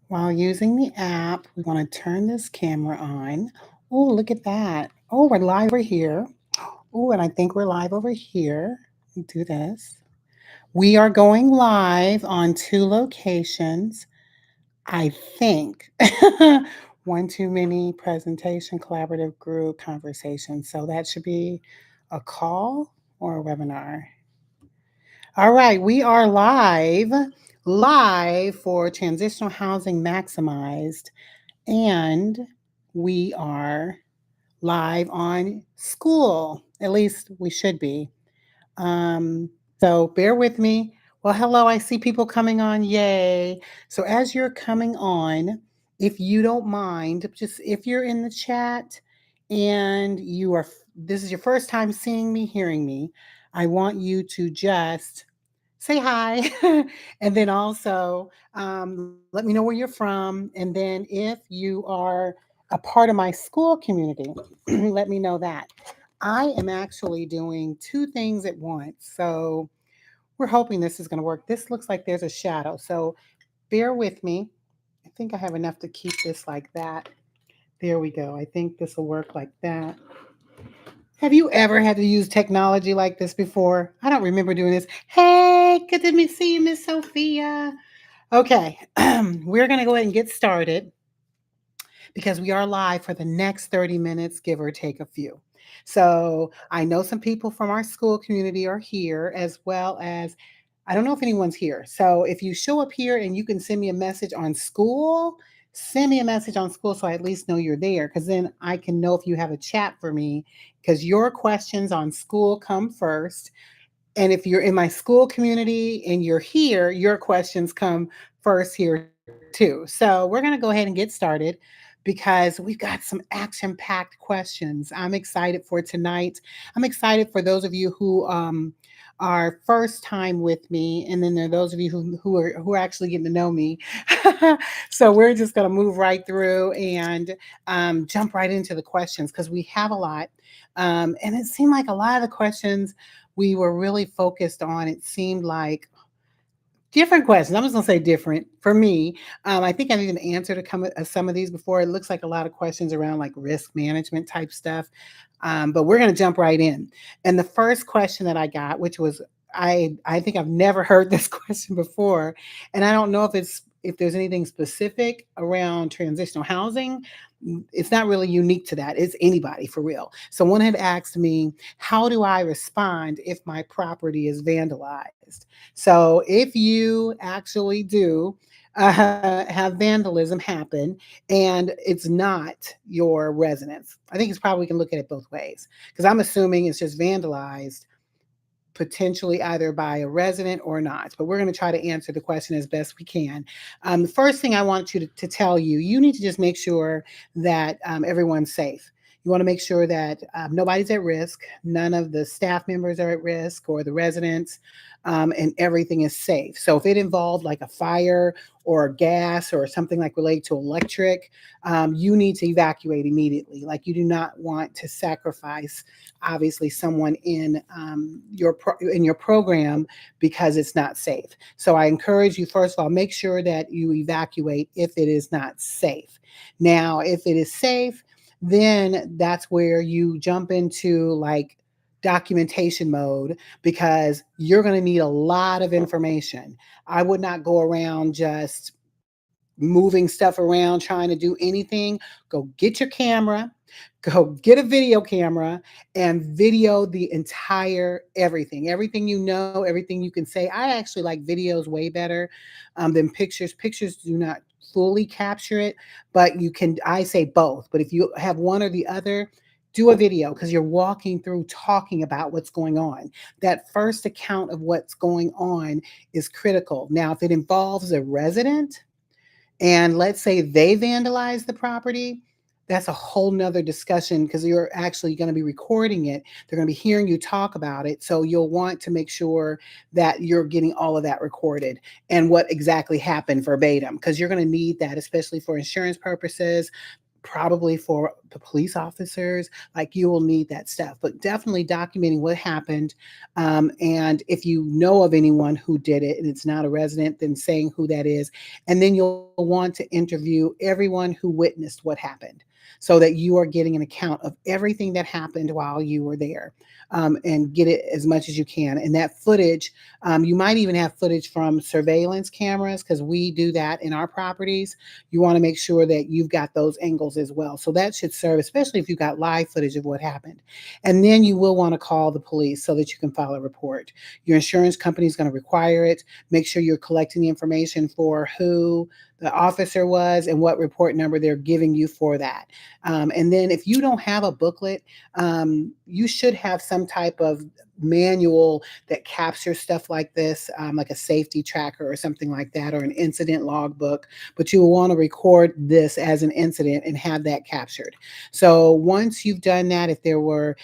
While using the app, we want to turn this camera on. Oh, look at that. Oh, we're live over here. Oh, and I think we're live over here. Let me do this. We are going live on two locations. I think one too many presentation, collaborative group conversation. So that should be a call or a webinar. All right, we are live for Transitional Housing Maximized, and we are live on school. At least we should be. Um, so bear with me. Well, hello, I see people coming on. Yay. So as you're coming on, if you don't mind, just if you're in the chat and this is your first time seeing me, hearing me, I want you to just say hi. And then also let me know where you're from. And then if you are a part of my school community, let me know that. I am actually doing two things at once. So we're hoping this is going to work. This looks like there's a shadow. So bear with me. I think I have enough to keep this like that. There we go. I think this will work like that. Have you ever had to use technology like this before? I don't remember doing this. Hey, good to see you, Miss Sophia. Okay, we're going to go ahead and get started because we are live for the next 30 minutes, give or take a few. So I know some people from our school community are here, as well as I don't know if anyone's here. So if you show up here and you can send me a message on school, send me a message on school so I at least know you're there, because then I can know if you have a chat for me, because your questions on school come first. And if you're in my school community and you're here, your questions come first here too. So we're going to go ahead and get started because we've got some action packed questions. I'm excited for tonight. I'm excited for those of you who are first time with me, and then there are those of you who are actually getting to know me. So we're just going to move right through and jump right into the questions because we have a lot. And it seemed like a lot of the questions we were really focused on, it seemed like different questions. I'm just going to say different for me. I think I've even answered some of these before. It looks like a lot of questions around like risk management type stuff. But we're going to jump right in. And the first question that I got, which was, I think I've never heard this question before, and I don't know if there's anything specific around transitional housing. It's not really unique to that. It's anybody for real. Someone had asked me, how do I respond if my property is vandalized? So if you actually do have vandalism happen and it's not your residence, I think it's probably we can look at it both ways because I'm assuming it's just vandalized potentially either by a resident or not. But we're going to try to answer the question as best we can. The first thing I want you to tell you, you need to just make sure that everyone's safe. You want to make sure that nobody's at risk, none of the staff members are at risk or the residents, and everything is safe. So if it involved like a fire or gas or something like related to electric, you need to evacuate immediately. Like you do not want to sacrifice, obviously, someone in your program because it's not safe. So I encourage you, first of all, make sure that you evacuate if it is not safe. Now, if it is safe, then that's where you jump into like documentation mode because you're going to need a lot of information. I would not go around just moving stuff around, trying to do anything. Go get your camera, go get a video camera and video the entire everything you know, everything you can say. I actually like videos way better than pictures. Pictures do not fully capture it, but you can, I say both, but if you have one or the other, do a video because you're walking through talking about what's going on. That first account of what's going on is critical. Now if it involves a resident and let's say they vandalize the property, that's a whole nother discussion because you're actually going to be recording it. They're going to be hearing you talk about it. So you'll want to make sure that you're getting all of that recorded and what exactly happened verbatim, because you're going to need that, especially for insurance purposes. probably for the police officers, like you will need that stuff, but definitely documenting what happened. And if you know of anyone who did it and it's not a resident, then saying who that is. And then you'll want to interview everyone who witnessed what happened so that you are getting an account of everything that happened while you were there, and get it as much as you can. And that footage, you might even have footage from surveillance cameras because we do that in our properties. You want to make sure that you've got those angles as well. So that should serve, especially if you've got live footage of what happened. And then you will want to call the police so that you can file a report. Your insurance company is going to require it. Make sure you're collecting the information for who the officer was and what report number they're giving you for that. And then if you don't have a booklet, you should have some type of manual that captures stuff like this, like a safety tracker or something like that, or an incident logbook. But you will want to record this as an incident and have that captured. So once you've done that, if there were,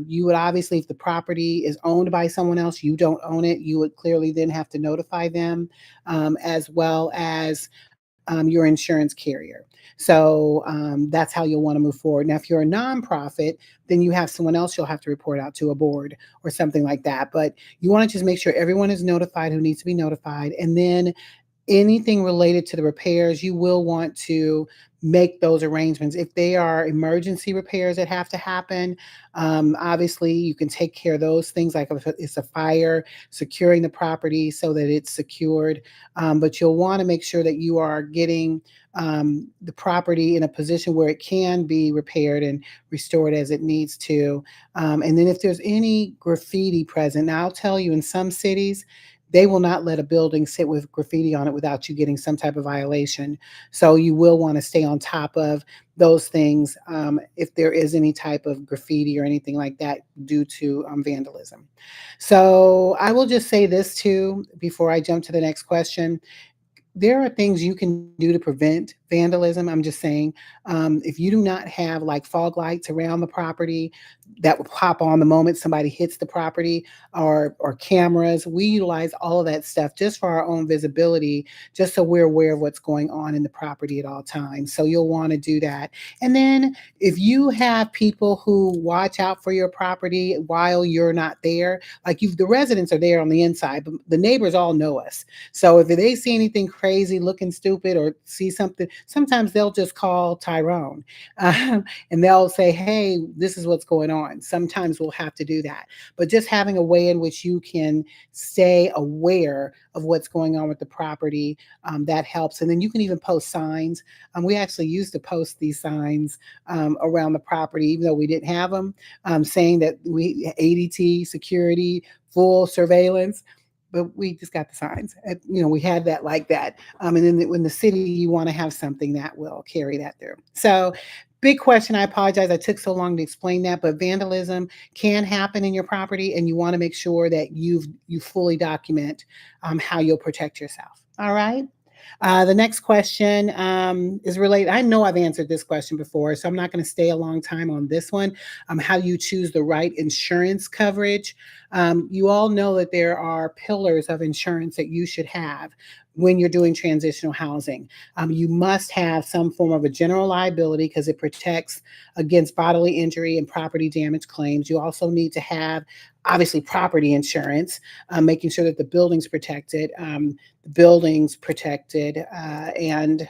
you would obviously, if the property is owned by someone else, you don't own it, you would clearly then have to notify them, as well as your insurance carrier. So that's how you'll want to move forward. Now, if you're a nonprofit, then you have someone else you'll have to report out to, a board or something like that. But you want to just make sure everyone is notified who needs to be notified. And then anything related to the repairs, you will want to make those arrangements. If they are emergency repairs that have to happen, obviously you can take care of those things, like if it's a fire, securing the property so that it's secured. But you'll want to make sure that you are getting the property in a position where it can be repaired and restored as it needs to. And then if there's any graffiti present, now I'll tell you, in some cities, they will not let a building sit with graffiti on it without you getting some type of violation. So you will want to stay on top of those things, if there is any type of graffiti or anything like that due to vandalism. So I will just say this too before I jump to the next question. There are things you can do to prevent vandalism. I'm just saying, if you do not have like fog lights around the property that will pop on the moment somebody hits the property, or cameras, we utilize all of that stuff just for our own visibility, just so we're aware of what's going on in the property at all times. So you'll want to do that. And then if you have people who watch out for your property while you're not there, like you, the residents are there on the inside, but the neighbors all know us. So if they see anything crazy, looking stupid, or see something, sometimes they'll just call Tyrone, and they'll say, "Hey, this is what's going on." Sometimes we'll have to do that, but just having a way in which you can stay aware of what's going on with the property, that helps. And then you can even post signs. We actually used to post these signs around the property, even though we didn't have them, saying that we ADT security, full surveillance, but we just got the signs. We had that like that. And then when the city, you want to have something that will carry that through. So, big question. I apologize. I took so long to explain that, but vandalism can happen in your property, and you want to make sure that you fully document how you'll protect yourself. All right. The next question is related. I know I've answered this question before, so I'm not going to stay a long time on this one. How you choose the right insurance coverage. You all know that there are pillars of insurance that you should have when you're doing transitional housing. You must have some form of a general liability because it protects against bodily injury and property damage claims. You also need to have, obviously, property insurance, making sure that the building's protected. And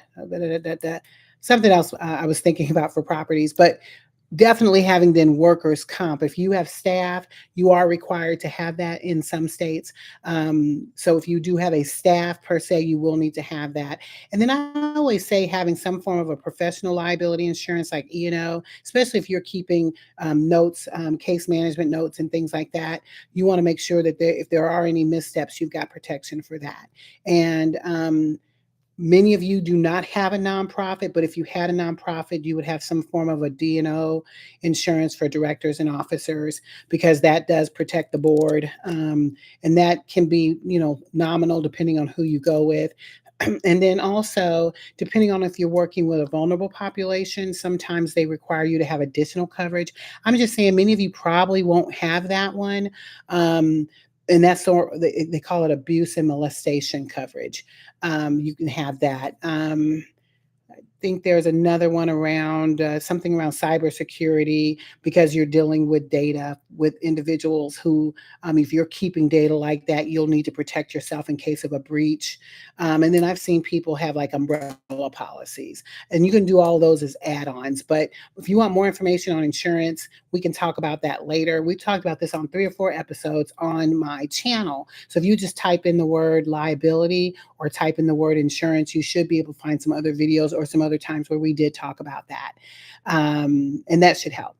something else I was thinking about for properties, but definitely having then workers' comp. If you have staff, you are required to have that in some states. So if you do have a staff per se, you will need to have that. And then I always say having some form of a professional liability insurance like E&O, especially if you're keeping notes, case management notes and things like that. You want to make sure that if there are any missteps, you've got protection for that. And many of you do not have a nonprofit, but if you had a nonprofit, you would have some form of a D&O insurance for directors and officers, because that does protect the board. And that can be, nominal depending on who you go with. And then also, depending on if you're working with a vulnerable population, sometimes they require you to have additional coverage. I'm just saying, many of you probably won't have that one. And that's they call it abuse and molestation coverage. You can have that. think there's another one around something around cybersecurity because you're dealing with data with individuals who, if you're keeping data like that, you'll need to protect yourself in case of a breach. And then I've seen people have like umbrella policies, and you can do all those as add-ons. But if you want more information on insurance, we can talk about that later. We talked about this on 3 or 4 episodes on my channel. So if you just type in the word liability or type in the word insurance, you should be able to find some other videos or some other times where we did talk about that. And that should help.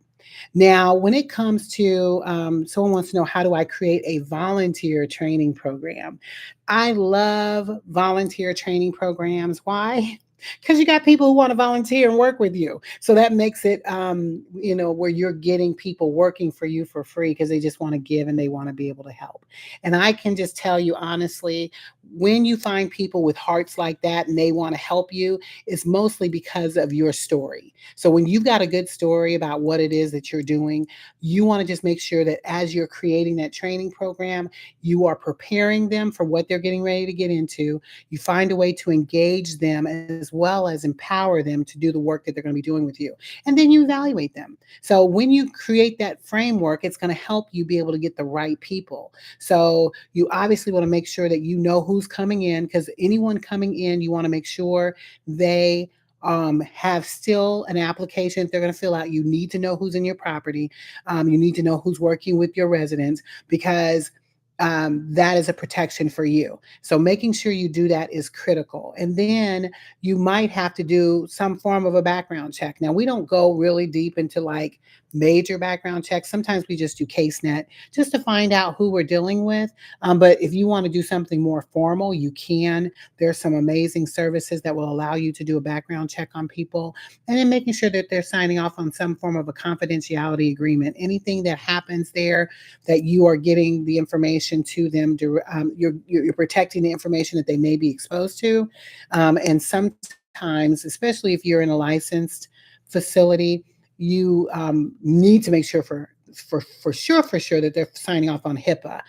Now, when it comes to someone wants to know, how do I create a volunteer training program? I love volunteer training programs. Why? Because you got people who want to volunteer and work with you. So that makes it, where you're getting people working for you for free because they just want to give and they want to be able to help. And I can just tell you honestly, when you find people with hearts like that and they want to help you, it's mostly because of your story. So when you've got a good story about what it is that you're doing, you want to just make sure that as you're creating that training program, you are preparing them for what they're getting ready to get into. You find a way to engage them as well as empower them to do the work that they're going to be doing with you. And then you evaluate them. So when you create that framework, it's going to help you be able to get the right people. So you obviously want to make sure that you know who's coming in, because anyone coming in, you want to make sure they have still an application that they're going to fill out. You need to know who's in your property. You need to know who's working with your residents, because that is a protection for you. So making sure you do that is critical. And then you might have to do some form of a background check. Now, we don't go really deep into like major background checks. Sometimes we just do CaseNet just to find out who we're dealing with. But if you want to do something more formal, you can. There's some amazing services that will allow you to do a background check on people, and then making sure that they're signing off on some form of a confidentiality agreement. Anything that happens there, that you are getting the information to them, you're protecting the information that they may be exposed to. And sometimes, especially if you're in a licensed facility, you need to make sure for sure that they're signing off on HIPAA,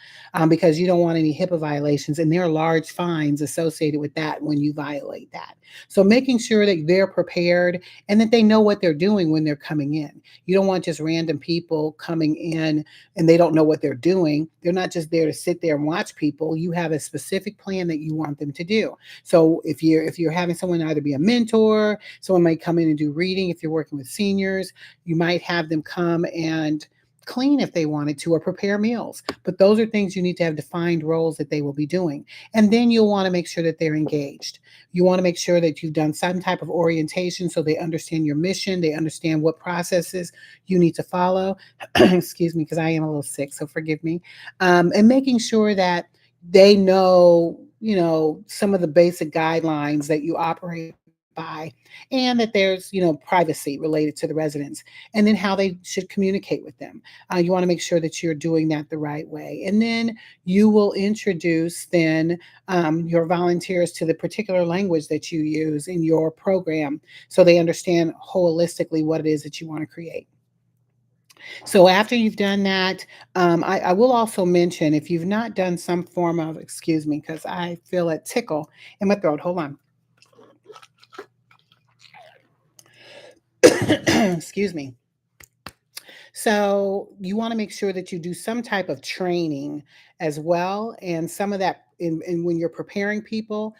because you don't want any HIPAA violations, and there are large fines associated with that when you violate that. So making sure that they're prepared and that they know what they're doing when they're coming in. You don't want just random people coming in and they don't know what they're doing. They're not just there to sit there and watch people. You have a specific plan that you want them to do. So if you're having someone either be a mentor, someone might come in and do reading. If you're working with seniors, you might have them come and clean if they wanted to, or prepare meals. But those are things you need to have defined roles that they will be doing. And then you'll want to make sure that they're engaged. You want to make sure that you've done some type of orientation so they understand your mission, they understand what processes you need to follow. Excuse me, because I am a little sick, so forgive me. And making sure that they know, some of the basic guidelines that you operate by, and that there's, privacy related to the residents, and then how they should communicate with them. You want to make sure that you're doing that the right way. And then you will introduce then your volunteers to the particular language that you use in your program so they understand holistically what it is that you want to create. So after you've done that, I will also mention, if you've not done some form of, excuse me, because I feel a tickle in my throat. Hold on. Excuse me. So you want to make sure that you do some type of training as well. And some of that, in when you're preparing people,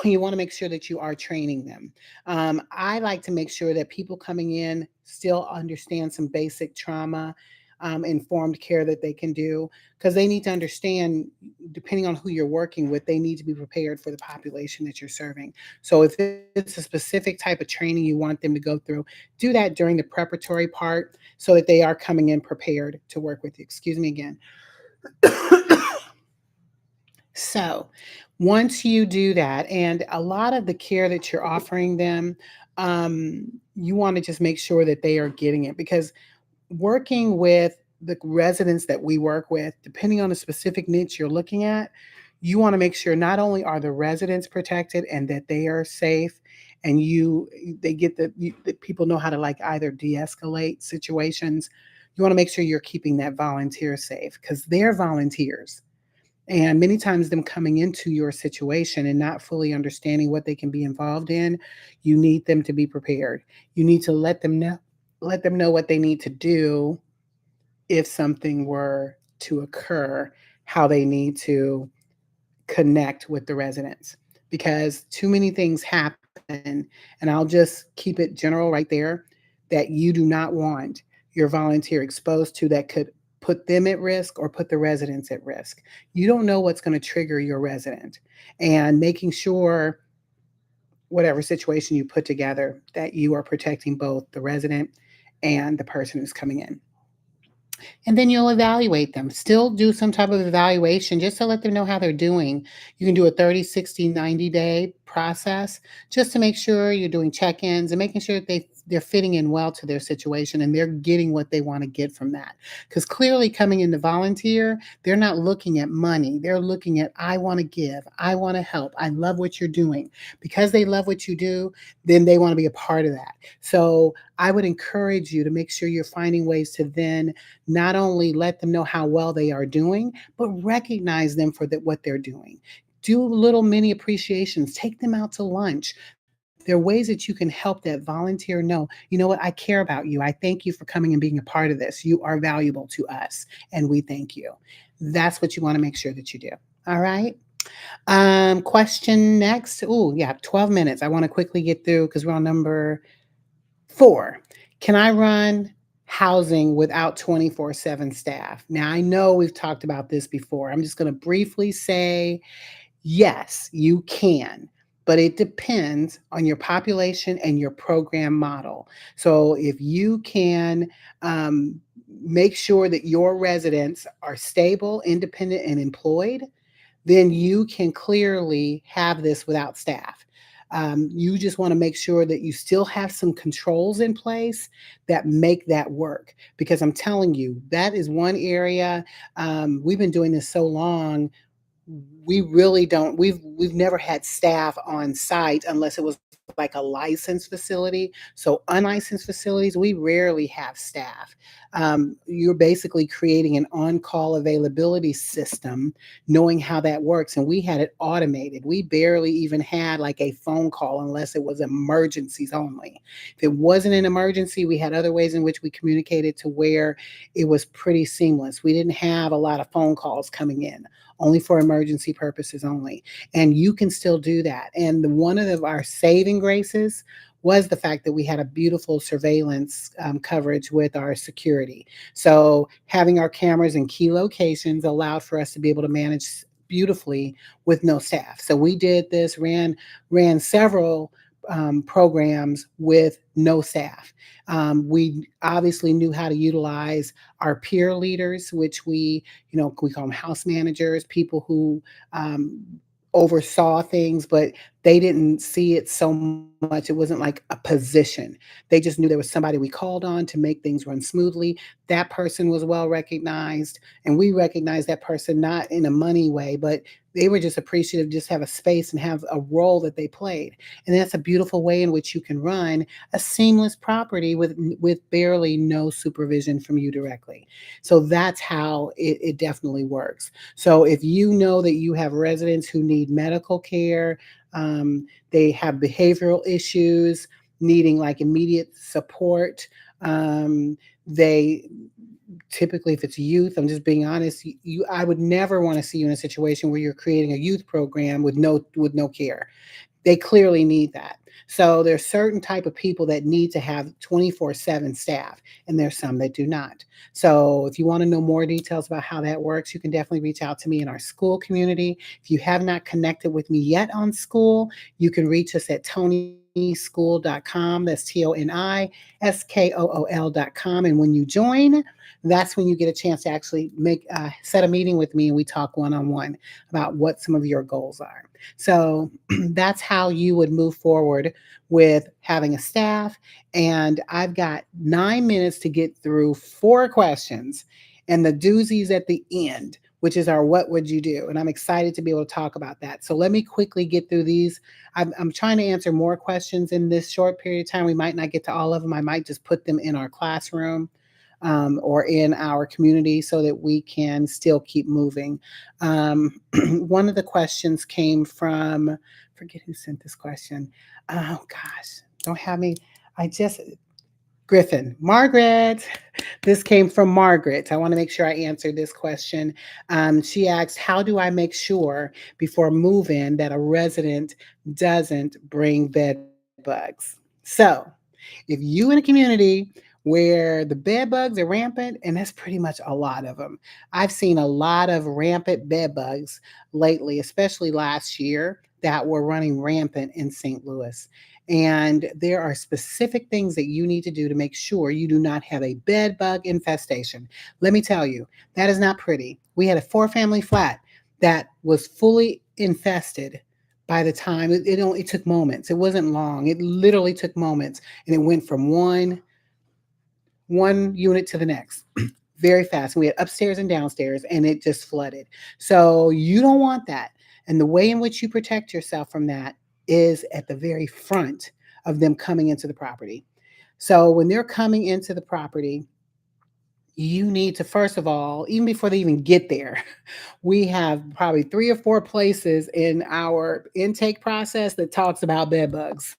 you want to make sure that you are training them. I like to make sure that people coming in still understand some basic trauma informed care that they can do, because they need to understand, depending on who you're working with, they need to be prepared for the population that you're serving. So if it's a specific type of training you want them to go through, do that during the preparatory part so that they are coming in prepared to work with you. Excuse me again. So, once you do that, and a lot of the care that you're offering them, you want to just make sure that they are getting it, because working with the residents that we work with, depending on the specific niche you're looking at, you want to make sure not only are the residents protected and that they are safe, and they get that people know how to like either de-escalate situations. You want to make sure you're keeping that volunteer safe, because they're volunteers. And many times, them coming into your situation and not fully understanding what they can be involved in, you need them to be prepared. You need to let them know what they need to do if something were to occur, how they need to connect with the residents, because too many things happen. And I'll just keep it general right there, that you do not want your volunteer exposed to, that could put them at risk or put the residents at risk. You don't know what's going to trigger your resident, and making sure whatever situation you put together, that you are protecting both the resident and the person who's coming in. And then you'll evaluate them. Still do some type of evaluation just to let them know how they're doing. You can do a 30, 60, 90-day process just to make sure you're doing check-ins and making sure that they're fitting in well to their situation and they're getting what they want to get from that. Because clearly, coming in to volunteer, they're not looking at money. They're looking at, I want to give, I want to help, I love what you're doing. Because they love what you do, then they want to be a part of that. So I would encourage you to make sure you're finding ways to then not only let them know how well they are doing, but recognize them for what they're doing. Do little mini appreciations, take them out to lunch. There are ways that you can help that volunteer know, you know what, I care about you. I thank you for coming and being a part of this. You are valuable to us, and we thank you. That's what you want to make sure that you do. All right. Question next. Oh, yeah, 12 minutes. I want to quickly get through because we're on number 4, can I run housing without 24/7 staff? Now, I know we've talked about this before. I'm just going to briefly say yes, you can, but it depends on your population and your program model. So, if you can um, make sure that your residents are stable, independent, and employed, then you can clearly have this without staff. You just want to make sure that you still have some controls in place that make that work. Because I'm telling you, that is one area. We've been doing this so long, we really don't we've never had staff on site unless it was like a licensed facility. So unlicensed facilities, we rarely have staff. You're basically creating an on-call availability system, knowing how that works, and we had it automated. We barely even had like a phone call unless it was emergencies only. If it wasn't an emergency, we had other ways in which we communicated to where it was pretty seamless. We didn't have a lot of phone calls coming in, only for emergency purposes only. And you can still do that. And one of our saving graces was the fact that we had a beautiful surveillance coverage with our security. So having our cameras in key locations allowed for us to be able to manage beautifully with no staff. So we did this, ran several programs with no staff. We obviously knew how to utilize our peer leaders, which we call them house managers, people who oversaw things, but they didn't see it so much. It wasn't like a position. They just knew there was somebody we called on to make things run smoothly. That person was well recognized, and we recognized that person not in a money way, but they were just appreciative, just have a space and have a role that they played. And that's a beautiful way in which you can run a seamless property with barely no supervision from you directly. So that's how it definitely works. So if you know that you have residents who need medical care, they have behavioral issues needing like immediate support. They typically, if it's youth, I'm just being honest, I would never want to see you in a situation where you're creating a youth program with no care. They clearly need that. So there's certain type of people that need to have 24/7 staff, and there's some that do not. So if you want to know more details about how that works, you can definitely reach out to me in our school community. If you have not connected with me yet on school, you can reach us at tonyschool.com. That's TONISKOOL.com. And when you join, that's when you get a chance to actually set a meeting with me, and we talk one-on-one about what some of your goals are. So that's how you would move forward with having a staff. And I've got 9 minutes to get through 4 questions and the doozies at the end, which is our what would you do? And I'm excited to be able to talk about that. So let me quickly get through these. I'm trying to answer more questions in this short period of time. We might not get to all of them. I might just put them in our classroom. or in our community so that we can still keep moving. One of the questions came from, forget who sent this question. Oh gosh, don't have me. I just, Griffin, Margaret. This came from Margaret. I want to make sure I answer this question. She asked, how do I make sure before move in that a resident doesn't bring bed bugs? So, if you in a community where the bed bugs are rampant, and that's pretty much a lot of them, I've seen a lot of rampant bed bugs lately, especially last year, that were running rampant in St. Louis. And there are specific things that you need to do to make sure you do not have a bed bug infestation. Let me tell you, that is not pretty. We had a four-family flat that was fully infested by the time it only took moments. It wasn't long. It literally took moments, and it went from one unit to the next very fast. And we had upstairs and downstairs, and it just flooded. So you don't want that. And the way in which you protect yourself from that is at the very front of them coming into the property. So when they're coming into the property, you need to, first of all, even before they even get there, we have probably three or four places in our intake process that talks about bed bugs,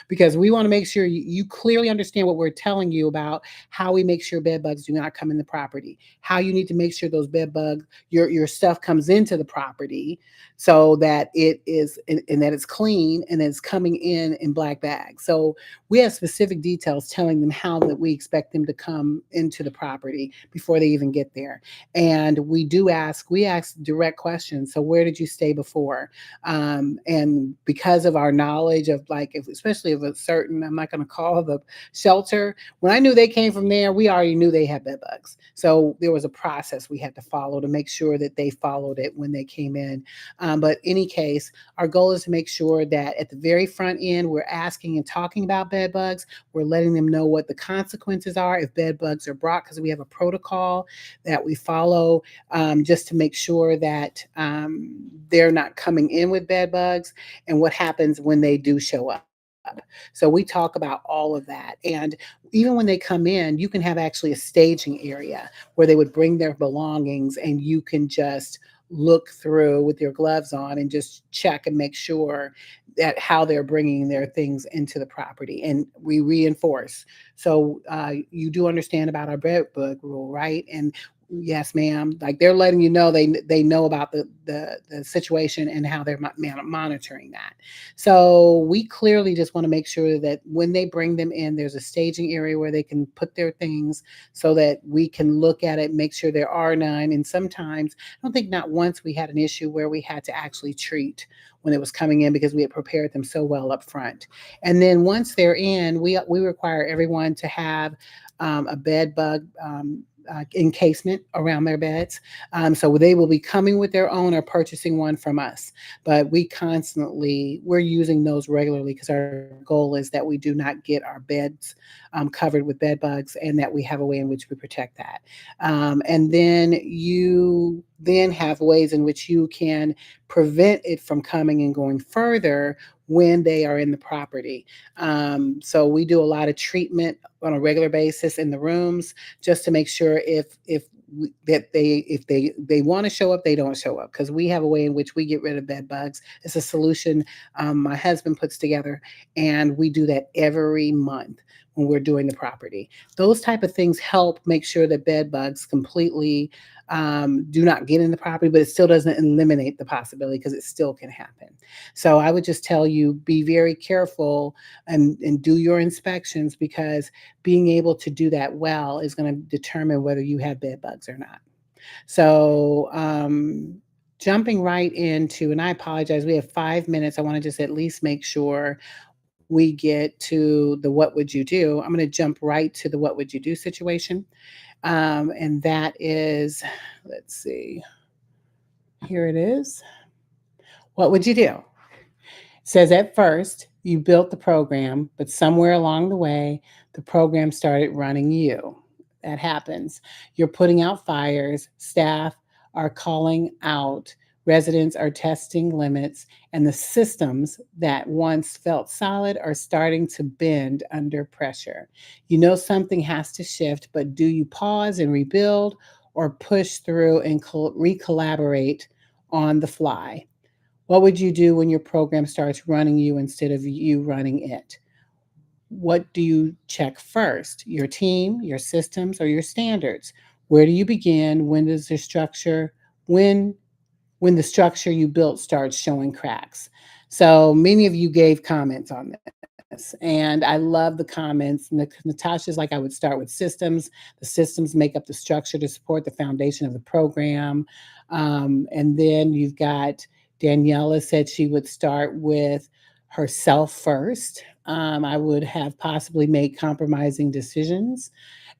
because we want to make sure you clearly understand what we're telling you about how we make sure bed bugs do not come in the property, how you need to make sure those bed bugs, your stuff comes into the property so that it is, and that it's clean and it's coming in black bags. So we have specific details telling them how that we expect them to come into the property before they even get there. And we ask direct questions. So where did you stay before? And because of our knowledge of, like, if, especially of a certain, I'm not going to call the shelter, when I knew they came from there, we already knew they had bed bugs. So there was a process we had to follow to make sure that they followed it when they came in. But in any case, our goal is to make sure that at the very front end, we're asking and talking about bed bugs. We're letting them know what the consequences are if bed bugs are brought, because we have a protocol that we follow, just to make sure that they're not coming in with bed bugs, and what happens when they do show up. So we talk about all of that. And even when they come in, you can have actually a staging area where they would bring their belongings, and you can just look through with your gloves on and just check and make sure that how they're bringing their things into the property. And we reinforce. So you do understand about our bed bug rule, right? And yes, ma'am. Like, they're letting you know they know about the situation and how they're monitoring that. So we clearly just want to make sure that when they bring them in, there's a staging area where they can put their things so that we can look at it, make sure there are none. And sometimes, I don't think not once we had an issue where we had to actually treat when it was coming in, because we had prepared them so well up front. And then once they're in, we require everyone to have a bed bug encasement around their beds. So they will be coming with their own or purchasing one from us. But we're using those regularly, because our goal is that we do not get our beds covered with bed bugs, and that we have a way in which we protect that. And then you then have ways in which you can prevent it from coming and going further when they are in the property. So we do a lot of treatment on a regular basis in the rooms, just to make sure that they want to show up, they don't show up, because we have a way in which we get rid of bed bugs. It's a solution my husband puts together, and we do that every month when we're doing the property. Those type of things help make sure that bed bugs completely do not get in the property, but it still doesn't eliminate the possibility, because it still can happen. So I would just tell you, be very careful and do your inspections, because being able to do that well is going to determine whether you have bed bugs or not. So, jumping right into, and I apologize, we have 5 minutes. I want to just at least make sure we get to the what would you do. I'm going to jump right to the what would you do situation. And that is, let's see, here it is. What would you do? Says at first you built the program, but somewhere along the way, the program started running you. That happens. You're putting out fires, staff are calling out Residents are testing limits, and the systems that once felt solid are starting to bend under pressure. You know something has to shift, but do you pause and rebuild or push through and recollaborate on the fly? What would you do when your program starts running you instead of you running it? What do you check first? Your team, your systems, or your standards? Where do you begin? When does the structure when when the structure you built starts showing cracks? So many of you gave comments on this, and I love the comments. Natasha's like, I would start with systems. The systems make up the structure to support the foundation of the program. And then you've got Daniela said she would start with herself first. I would have possibly made compromising decisions.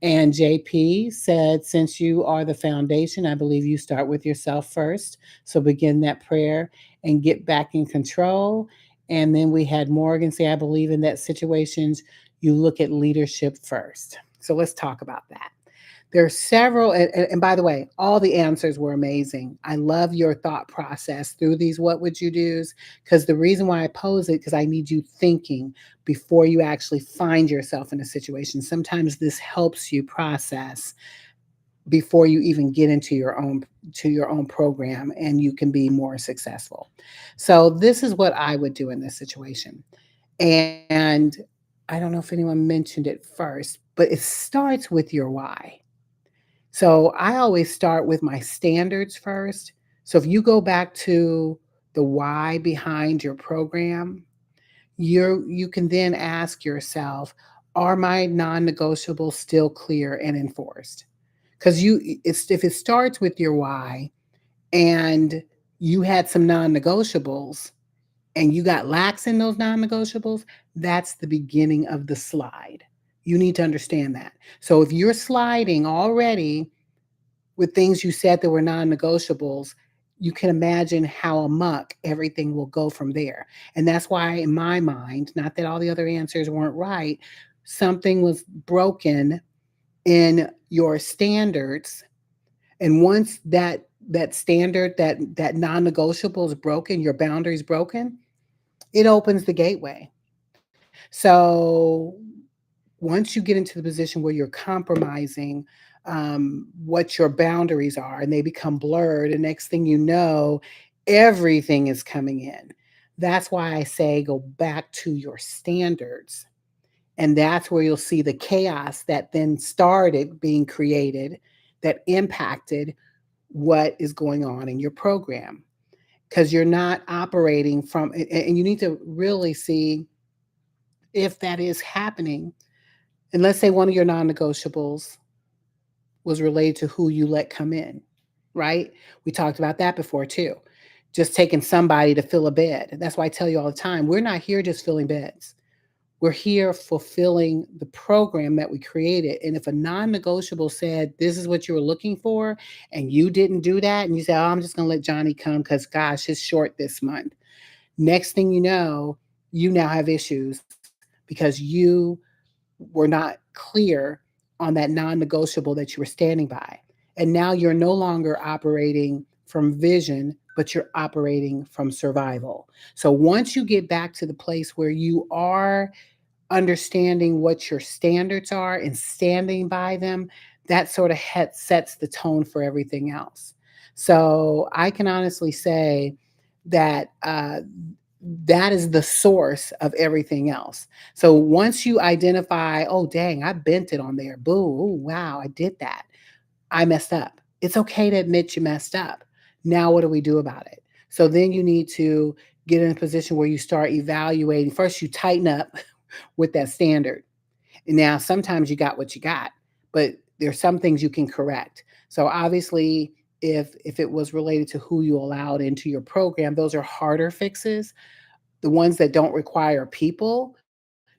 And JP said, since you are the foundation, I believe you start with yourself first. So begin that prayer and get back in control. And then we had Morgan say, I believe in that situations, you look at leadership first. So let's talk about that. There are several, and by the way, all the answers were amazing. I love your thought process through these what would you do's, because the reason why I pose it, because I need you thinking before you actually find yourself in a situation. Sometimes this helps you process before you even get into your own program and you can be more successful. So this is what I would do in this situation. And I don't know if anyone mentioned it first, but it starts with your why. So I always start with my standards first. So if you go back to the why behind your program, you can then ask yourself, are my non-negotiables still clear and enforced? Because if it starts with your why and you had some non-negotiables and you got lax in those non-negotiables, that's the beginning of the slide. You need to understand that. So if you're sliding already with things you said that were non-negotiables, you can imagine how amok everything will go from there. And that's why, in my mind, not that all the other answers weren't right, something was broken in your standards. And once that standard, that non-negotiable is broken, your boundaries broken, it opens the gateway. So once you get into the position where you're compromising what your boundaries are and they become blurred, and next thing you know, everything is coming in. That's why I say go back to your standards. And that's where you'll see the chaos that then started being created that impacted what is going on in your program. Because you're not operating from, and you need to really see if that is happening. And let's say one of your non negotiables was related to who you let come in, right? We talked about that before too. Just taking somebody to fill a bed. That's why I tell you all the time, we're not here just filling beds. We're here fulfilling the program that we created. And if a non negotiable said, this is what you were looking for, and you didn't do that, and you say, oh, I'm just going to let Johnny come because, gosh, it's short this month. Next thing you know, you now have issues because you were not clear on that non negotiable that you were standing by. And now you're no longer operating from vision, but you're operating from survival. So once you get back to the place where you are understanding what your standards are and standing by them, that sort of sets the tone for everything else. So I can honestly say that that is the source of everything else. So once you identify, oh, dang, I bent it on there. Boo, ooh, wow, I did that. I messed up. It's okay to admit you messed up. Now, what do we do about it? So then you need to get in a position where you start evaluating. First, you tighten up with that standard. And now sometimes you got what you got, but there's some things you can correct. So obviously, if it was related to who you allowed into your program, those are harder fixes. The ones that don't require people,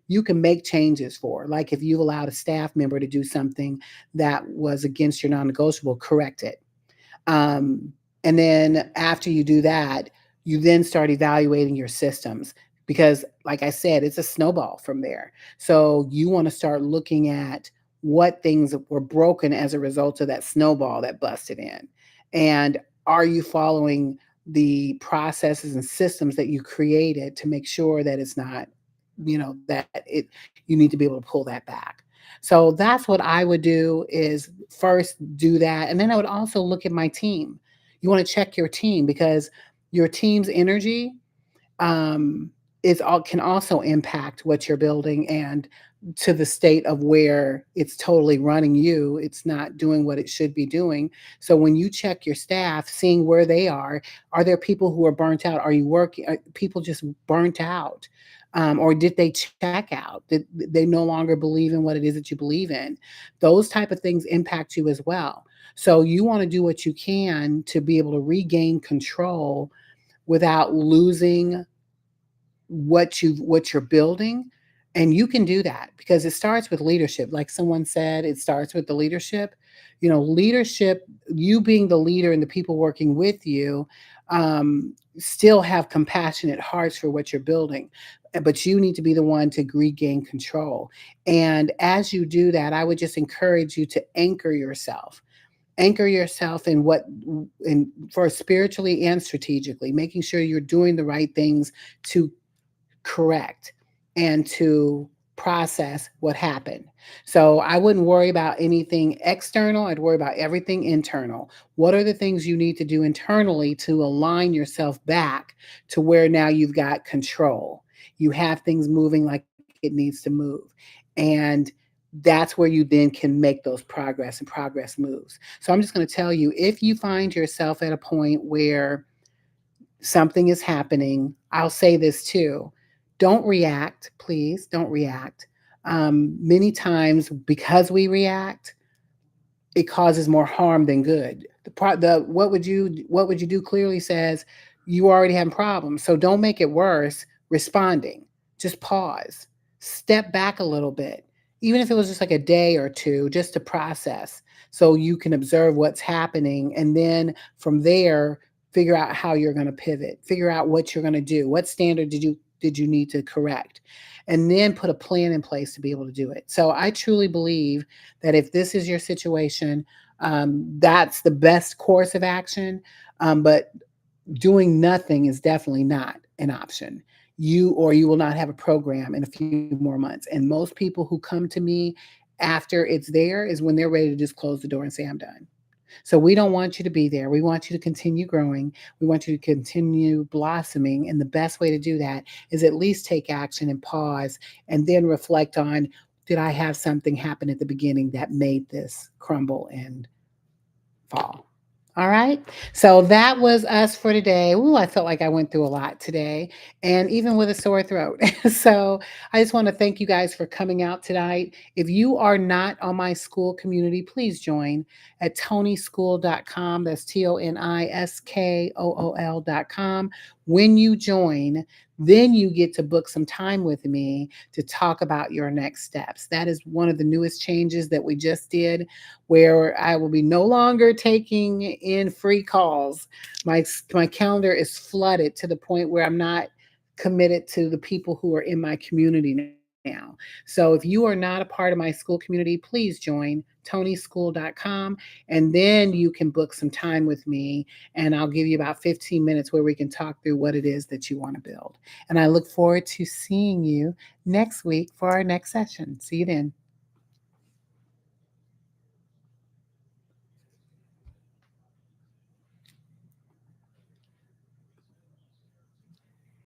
you can make changes for. Like if you've allowed a staff member to do something that was against your non-negotiable, correct it. Um, and then after you do that, you then start evaluating your systems because, like I said, it's a snowball from there. So you want to start looking at what things were broken as a result of that snowball that busted in. And are you following the processes and systems that you created to make sure that it's not, that you need to be able to pull that back. So that's what I would do is first do that. And then I would also look at my team. You want to check your team because your team's energy um, is all can also impact what you're building and to the state of where it's totally running you. It's not doing what it should be doing. So when you check your staff, seeing where they are there people who are burnt out? Are you working? Are people just burnt out? Or did they check out? Did they no longer believe in what it is that you believe in? Those type of things impact you as well. So you want to do what you can to be able to regain control without losing what you're building. And you can do that because it starts with leadership. Like someone said, it starts with the leadership. Leadership, you being the leader and the people working with you, still have compassionate hearts for what you're building, but you need to be the one to regain control. And as you do that, I would just encourage you to anchor yourself in what in for spiritually and strategically, making sure you're doing the right things to correct and to process what happened. So I wouldn't worry about anything external. I'd worry about everything internal. What are the things you need to do internally to align yourself back to where now you've got control? You have things moving like it needs to move. And that's where you then can make those progress moves. So I'm just going to tell you, if you find yourself at a point where something is happening, I'll say this too. Don't react, please. Don't react. Many times, because we react, it causes more harm than good. The what would you do clearly says you already have problems. So don't make it worse responding. Just pause. Step back a little bit. Even if it was just like a day or two just to process so you can observe what's happening and then from there figure out how you're going to pivot, figure out what you're going to do, what standard did you need to correct, and then put a plan in place to be able to do it. So I truly believe that if this is your situation, that's the best course of action. But doing nothing is definitely not an option. You will not have a program in a few more months. And most people who come to me after it's there is when they're ready to just close the door and say, I'm done. So we don't want you to be there. We want you to continue growing. We want you to continue blossoming. And the best way to do that is at least take action and pause and then reflect on, did I have something happen at the beginning that made this crumble and fall? All right. So that was us for today. Ooh, I felt like I went through a lot today and even with a sore throat. So I just want to thank you guys for coming out tonight. If you are not on my school community, please join at tonyschool.com. That's TONISKOOL.com. When you join, then you get to book some time with me to talk about your next steps. That is one of the newest changes that we just did, where I will be no longer taking in free calls. My calendar is flooded to the point where I'm not committed to the people who are in my community now. So if you are not a part of my school community, please join tonyschool.com and then you can book some time with me and I'll give you about 15 minutes where we can talk through what it is that you want to build. And I look forward to seeing you next week for our next session. See you then.